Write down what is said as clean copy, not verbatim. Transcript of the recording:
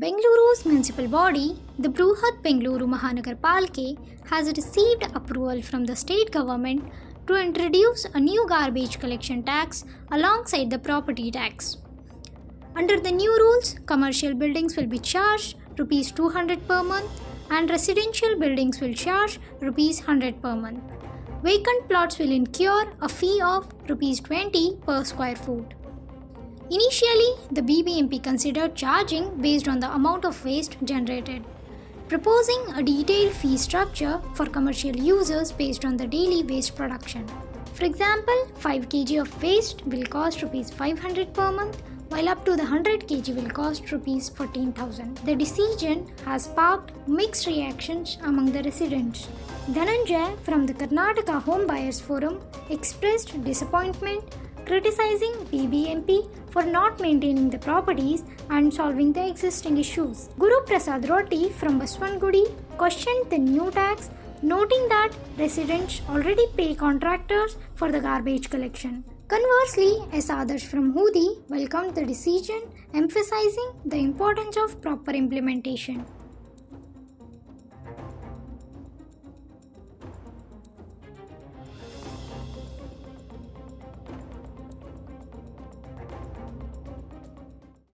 Bengaluru's municipal body, the Bruhat Bengaluru Mahanagara Palike, has received approval from the state government to introduce a new garbage collection tax alongside the property tax. Under the new rules, commercial buildings will be charged Rs 200 per month and residential buildings will charge Rs 100 per month. Vacant plots will incur a fee of Rs 20 per square foot. Initially, the BBMP considered charging based on the amount of waste generated, proposing a detailed fee structure for commercial users based on the daily waste production. For example, 5 kg of waste will cost Rs 500 per month, while up to the 100 kg will cost Rs 14,000. The decision has sparked mixed reactions among the residents. Dhananjaya from the Karnataka Home Buyers Forum expressed disappointment, criticizing BBMP for not maintaining the properties and solving the existing issues. Guruprasad Rotti from Basavanagudi questioned the new tax, noting that residents already pay contractors for the garbage collection. Conversely, Adarsh from Hoodi welcomed the decision, emphasizing the importance of proper implementation.